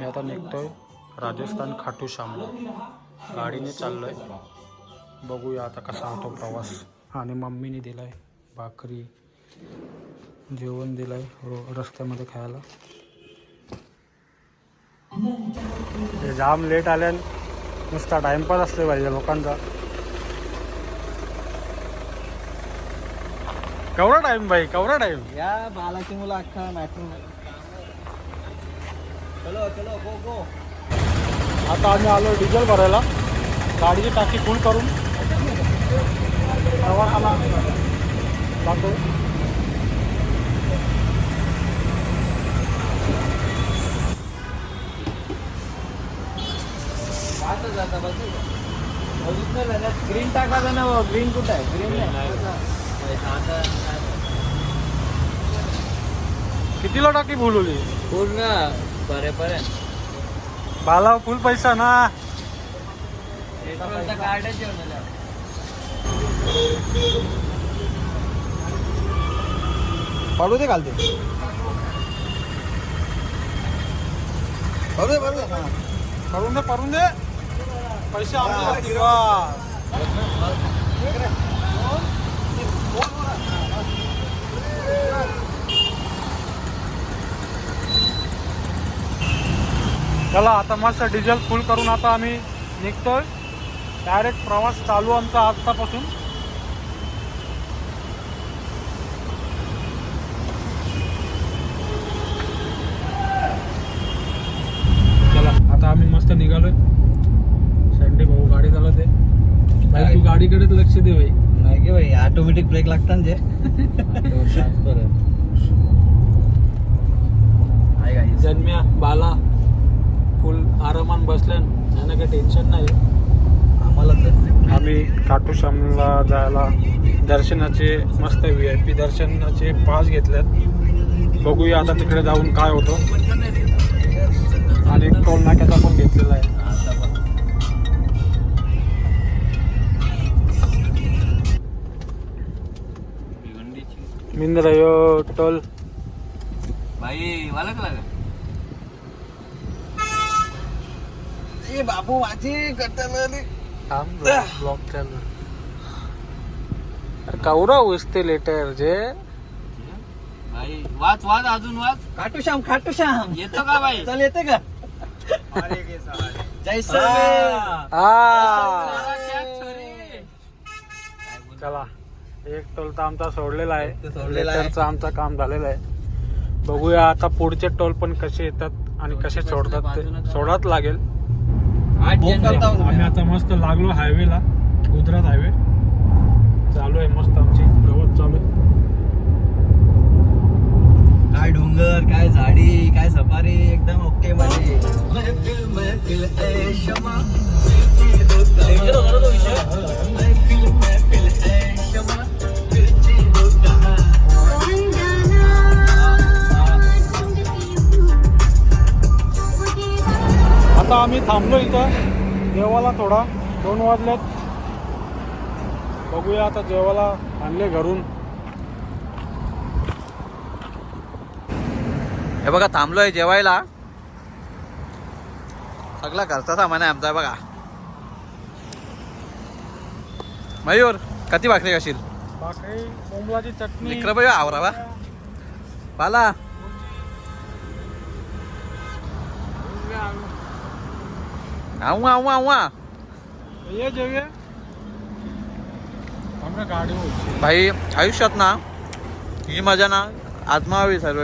आम्ही आता निघतोय राजस्थान खाटू श्यामला. गाडीने चाललोय. बघूया आता कसा होतो प्रवास. आणि मम्मीने दिलाय भाकरी, जेवण दिलंय रस्त्यामध्ये खायला. हे जाम लेट आल्यान नुसता टाइमपास असले पाहिजे लोकांचा. केवढा टाइम भाई, केवढा टाइम या बालाची मुलं अख्खा मॅट्रो. चलो चलो गो गो. आता आम्ही आलो डिझेल भरायला. गाडीची टाकी फुल करून प्रवासाला जातो. जाता ग्रीन टाकायचा ना. ग्रीन कुठं आहे? ग्रीन नाही. कितीला टाकी बोलवली? पूर्ण पर्यंत बाला फुल पैसा ना. काढायचे पडू दे घालते. पडू दे पडू दे. पडून दे पडून दे. पैसे आमचे वा. चला आता मस्त डिझेल फुल करून आता आम्ही निघतोय. डायरेक्ट प्रवास चालू आमचा आजपासून. चला आता आम्ही मस्त निघालोय. संडे भाऊ गाडी चालवते. भाई तू गाडीकडेच लक्ष दे भाई. नाही की भाई ऑटोमॅटिक ब्रेक लागतात जे. जन्म्या बाला फुल आरामान बसल्यान यांना काही टेन्शन नाही. आम्हाला आम्ही खाटू श्यामला जायला दर्शनाचे मस्त VIP दर्शनाचे पास घेतलेत. बघूया आता तिकडे जाऊन काय होतं. आणि टोल नाक्याचा पण घेतलेला आहे. मिंद्रयो टोल भाई वालक लागा. ए बाबू माझी कट्टा ब्लॉक चालू. कौरा उचते लेटर जे. भाई वाच वाच अजून वाच. खाटू श्याम येतो का भाई? चल येते का? चला एक टोल तर आमचा सोडलेला आहे. लेटरचं आमचं काम झालेलं आहे. बघूया आता पुढचे टोल पण कसे येतात आणि कसे सोडतात ते. सोडाच लागेल. आम्ही आता मस्त लागलो हायवेला. गुजरात हायवे चालू आहे. मस्त आमची प्रवास चालू आहे. काय डोंगर, काय झाडी, काय सफारी, एकदम ओके मध्ये. आता आम्ही थांबलो इथं जेवायला. थोडा 2 वाजलेत. बघूया आता जेवायला आणले घरून. हे बघा थांबलोय जेवायला. सगळा घरचा सामान आहे आमचा. बघा मयूर किती भाकरी खाशील? भाकरी, कोंबलाची चटणी. मित्र भाई आवरावा पाला. आऊ आऊ आऊ. ये जेवूया. आमच्या गाडी होती भाई आयुष्यात ना ही मजा ना आजमावी सर्व.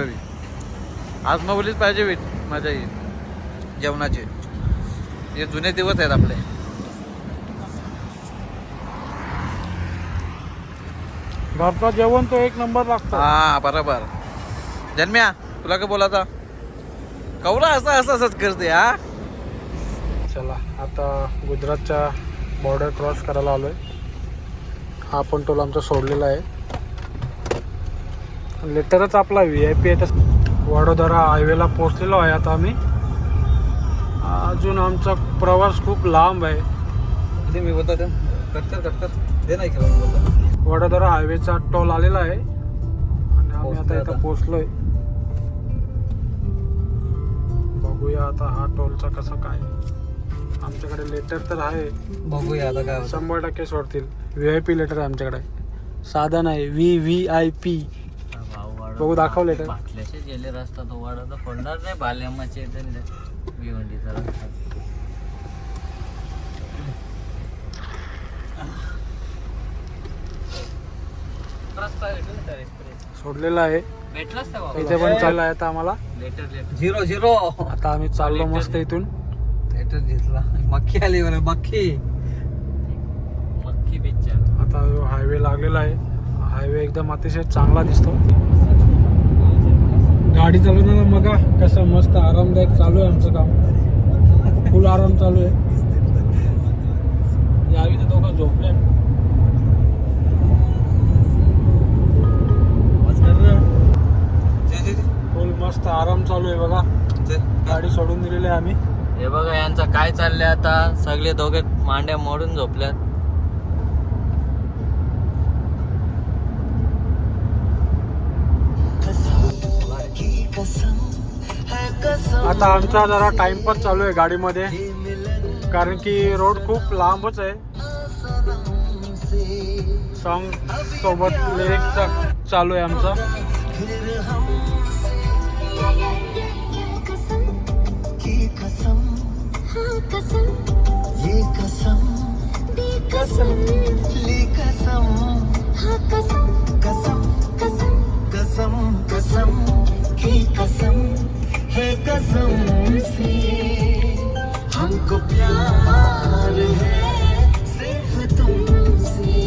आजमावलीच पाहिजे. मजा येईल जेवणाची. हे जुने दिवस आहेत आपले. घरचा जेवण तो एक नंबर लागतो. हा बरोबर. जन्म्या तुला काय बोलायचा? कवरा असंच करते हा. चला आता गुजरातच्या बॉर्डर क्रॉस करायला आलोय. हा पण टोल आमचा सोडलेला आहे. लेटरच आपला VIP आहे. तर वडोदरा हायवेला पोहोचलेलो आहे आता आम्ही. अजून आमचा प्रवास खूप लांब आहे. मी बोलतो ते नाही केलं. वडोदरा हायवेचा टोल आलेला आहे आणि आम्ही आता इथं पोहोचलोय. बघूया आता हा टोलचा कसं काय. आमच्याकडे लेटर तर आहे, बघूया आता काय 100% सोडतील. VIP लेटर आहे आमच्याकडे, साधा नाही, VVIP. बघू दाखव लेटर. बाटल्याचे गेले रस्ता तो वाडा तर फोडणार नाही बाल्यामाचे भिवंडीचा रस्ता. सोडलेला आहे भेटलाच त्या इथे पण चालला आहे आता आम्हाला. लेटर लेटर 0-0 आता आम्ही चाललो मस्त इथून. लेटर घेतला. मक्खी आली मला मक्खी. मक्खी पिक्चर. आता हायवे लागलेला आहे. हायवे एकदम अतिशय चांगला दिसतो. गाडी चालवताना बघा कसं मस्त आरामदायक चालू आहे आमचं काम. फुल आराम चालू आहे. यावी तर दोघं झोपले. फुल मस्त आराम चालू आहे बघा. गाडी सोडून दिलेली आहे आम्ही. हे बघा यांचं काय चाललंय आता. सगळे दोघे मांड्या मोडून झोपल्यात. आता आमचा जरा टाइमपास चालू आहे गाडीमध्ये, कारण की रोड खूप लांबच आहे. सॉन्ग सोबत लिरिक्स चालू आहे आमचा.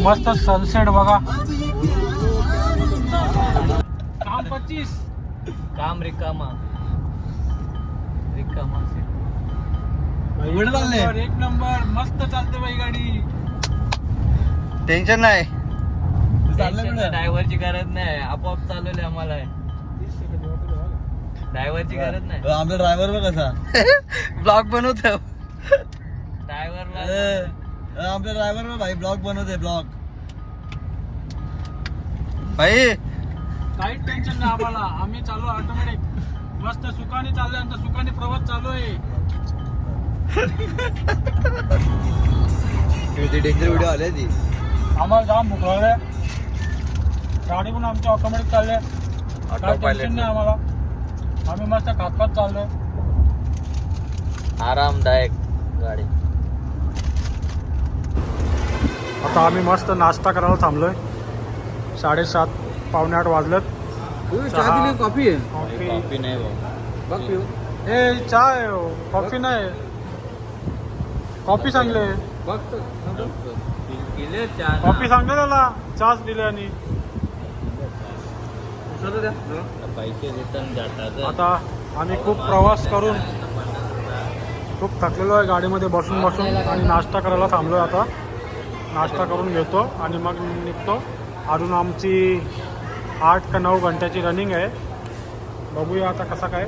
मस्त सनसेट बघा. काम 25 काम रिकामा एक नंबर मस्त चालते बाई गाडी. टेन्शन नाही. ड्रायव्हरची गरज नाही. आपोआप चालवले आम्हाला. ड्रायव्हरची गरज नाही. आमचा ड्रायव्हर बघ कसा ब्लॉग बनवतो. ड्रायव्हरला आमचा ड्रायव्हर भाई ब्लॉग बनवते. ब्लॉग भाई काही टेन्शन नाही आम्हाला. आम्ही चालू ऑटोमॅटिक मस्त सुखाने चाललोय. आमचा सुखाने प्रवास चालू आहे. डेंजर व्हिडिओ आले ती. आम्हाला जाम भूक लागले. गाडी पण आमची ऑटोमॅटिक चालले. काही टेन्शन नाही आम्हाला. आम्ही मस्त खात खात चाललोय. आरामदायक गाडी. आता आम्ही मस्त नाश्ता करायला थांबलोय. 7:30 पावणे 8 वाजलेत. कॉफी आहे. कॉफी नाही भाऊ. बघ पिऊ. ए चहा आहे हो, कॉफी नाही. कॉफी सांगले. कॉफी सांगले त्याला, चहाच दिले. आणि पैसे रिटर्न जातात. आता आम्ही खूप प्रवास करून खूप थकलेलो आहे गाडीमध्ये बसून बसून. आणि नाश्ता करायला थांबलोय. आता नाश्ता करून घेतो आणि मग निघतो. अजून आमची 8 का 9 घंट्याची रनिंग आहे. बघूया आता कसं काय.